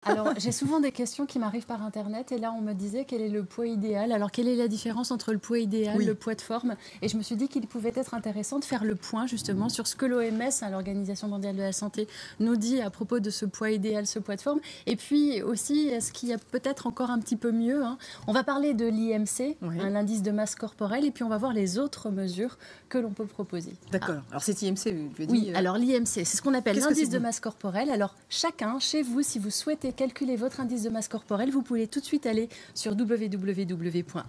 Alors, j'ai souvent des questions qui m'arrivent par Internet et là, on me disait quel est le poids idéal. Alors, quelle est la différence entre le poids idéal, le poids de forme? Et je me suis dit qu'il pouvait être intéressant de faire le point justement sur ce que l'OMS, l'Organisation mondiale de la santé, nous dit à propos de ce poids idéal, ce poids de forme. Et puis aussi, est-ce qu'il y a peut-être encore un petit peu mieux, hein? On va parler de l'IMC, l'indice de masse corporelle, et puis on va voir les autres mesures que l'on peut proposer. D'accord. Alors, c'est IMC, tu as dit. Oui, alors l'IMC, c'est ce qu'on appelle l'indice de masse corporelle. Alors, chacun, chez vous, si vous souhaitez calculer votre indice de masse corporelle, vous pouvez tout de suite aller sur www.amelie.fr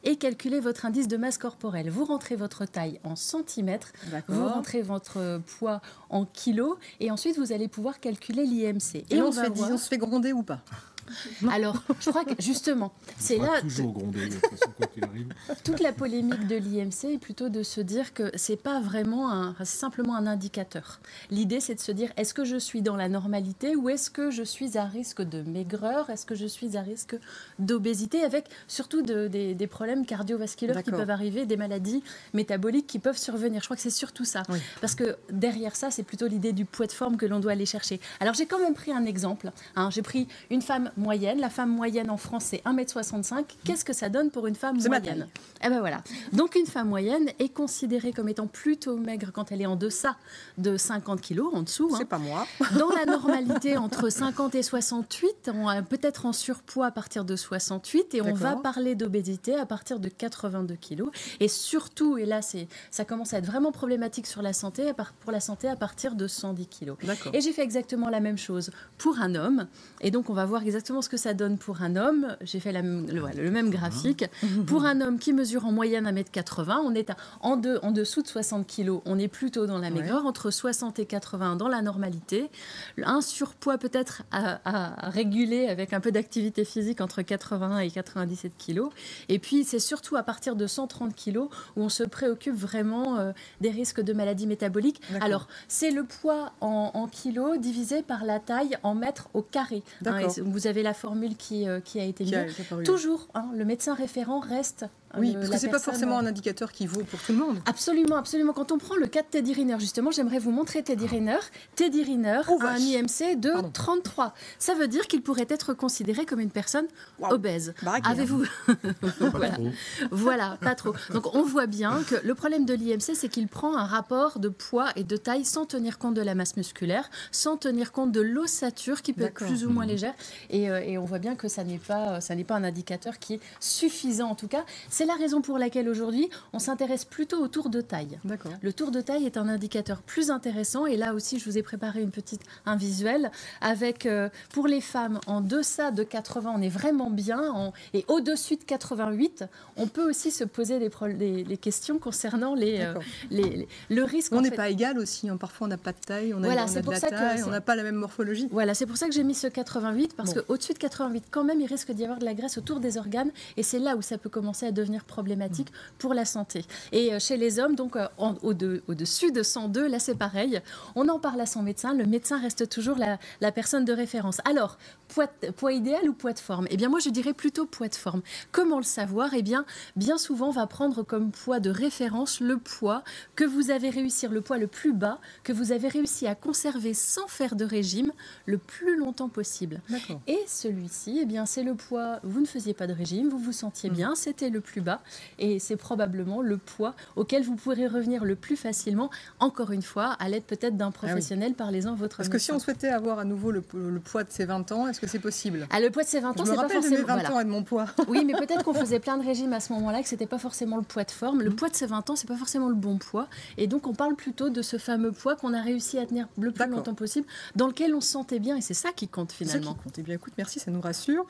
et calculer votre indice de masse corporelle. Vous rentrez votre taille en centimètres, vous rentrez votre poids en kilos et ensuite vous allez pouvoir calculer l'IMC. Et on se fait gronder ou pas? Alors, je crois que justement, c'est là. Toujours gronder, de toute façon, quoi qu'il arrive. Toute la polémique de l'IMC est plutôt de se dire que c'est pas vraiment c'est simplement un indicateur. L'idée, c'est de se dire est-ce que je suis dans la normalité ou est-ce que je suis à risque de maigreur, est-ce que je suis à risque d'obésité, avec surtout des problèmes cardiovasculaires qui peuvent arriver, des maladies métaboliques qui peuvent survenir. Je crois que c'est surtout ça. Oui. Parce que derrière ça, c'est plutôt l'idée du poids de forme que l'on doit aller chercher. Alors, j'ai quand même pris un exemple. J'ai pris une femme moyenne. La femme moyenne en France, c'est 1,65 m. Qu'est-ce que ça donne pour une femme moyenne? Eh ben voilà. Donc, une femme moyenne est considérée comme étant plutôt maigre quand elle est en deçà de 50 kg, en dessous. C'est pas moi. Dans la normalité, entre 50 et 68, peut-être en surpoids à partir de 68, et on va parler d'obésité à partir de 82 kg. Et surtout, et là, ça commence à être vraiment problématique sur la santé, pour la santé à partir de 110 kg. Et j'ai fait exactement la même chose pour un homme. Et donc, on va voir exactement ce que ça donne pour un homme. J'ai fait le même graphique. Pour un homme qui mesure en moyenne 1,80 m, on est en dessous de 60 kg. On est plutôt dans la maigreur, entre 60 et 80 dans la normalité. Un surpoids peut-être à réguler avec un peu d'activité physique entre 81 et 97 kg. Et puis, c'est surtout à partir de 130 kg où on se préoccupe vraiment des risques de maladies métaboliques. Alors, c'est le poids en kilos divisé par la taille en mètres au carré. Vous avez la formule qui a été mise. Toujours, le médecin référent reste... Oui, parce que ce n'est pas forcément un indicateur qui vaut pour tout le monde. Absolument, absolument. Quand on prend le cas de Teddy Riner, justement, j'aimerais vous montrer Teddy Riner. Teddy Riner a un IMC de 33. Ça veut dire qu'il pourrait être considéré comme une personne obèse. Avez-vous... Voilà, pas trop. Donc, on voit bien que le problème de l'IMC, c'est qu'il prend un rapport de poids et de taille sans tenir compte de la masse musculaire, sans tenir compte de l'ossature qui peut être plus ou moins légère. Et on voit bien que ça n'est pas un indicateur qui est suffisant, en tout cas. C'est la raison pour laquelle aujourd'hui, on s'intéresse plutôt au tour de taille. Le tour de taille est un indicateur plus intéressant. Et là aussi, je vous ai préparé un visuel avec, pour les femmes, en deçà de 80, on est vraiment bien. Et au-dessus de 88, on peut aussi se poser des questions concernant le risque. On n'est pas égal aussi. Parfois, on n'a pas de taille, on a de la taille, on n'a pas la même morphologie. Voilà, c'est pour ça que j'ai mis ce 88, parce qu'au-dessus de 88, quand même, il risque d'y avoir de la graisse autour des organes. Et c'est là où ça peut commencer à devenir problématique pour la santé. Et chez les hommes, donc au-dessus de 102, là c'est pareil. On en parle à son médecin. Le médecin reste toujours la personne de référence. Alors, poids idéal ou poids de forme? Eh bien, moi, je dirais plutôt poids de forme. Comment le savoir? Eh bien souvent, on va prendre comme poids de référence le poids que vous avez réussi, le poids le plus bas, que vous avez réussi à conserver sans faire de régime le plus longtemps possible. Et celui-ci, eh bien, c'est le poids, vous ne faisiez pas de régime, vous vous sentiez bien, c'était le plus bas, et c'est probablement le poids auquel vous pourrez revenir le plus facilement, encore une fois, à l'aide peut-être d'un professionnel, parlez-en votre médecin. Parce que si on souhaitait avoir à nouveau le poids de ses 20 ans, est-ce que c'est possible? Le poids de ses 20 ans, c'est pas forcément... Je me rappelle de mes 20 ans et de mon poids. Oui, mais peut-être qu'on faisait plein de régimes à ce moment-là, que c'était pas forcément le poids de forme. Le poids de ses 20 ans, c'est pas forcément le bon poids. Et donc, on parle plutôt de ce fameux poids qu'on a réussi à tenir le plus longtemps possible, dans lequel on se sentait bien, et c'est ça qui compte finalement. C'est ça qui compte. Eh bien, écoute, merci, ça nous rassure.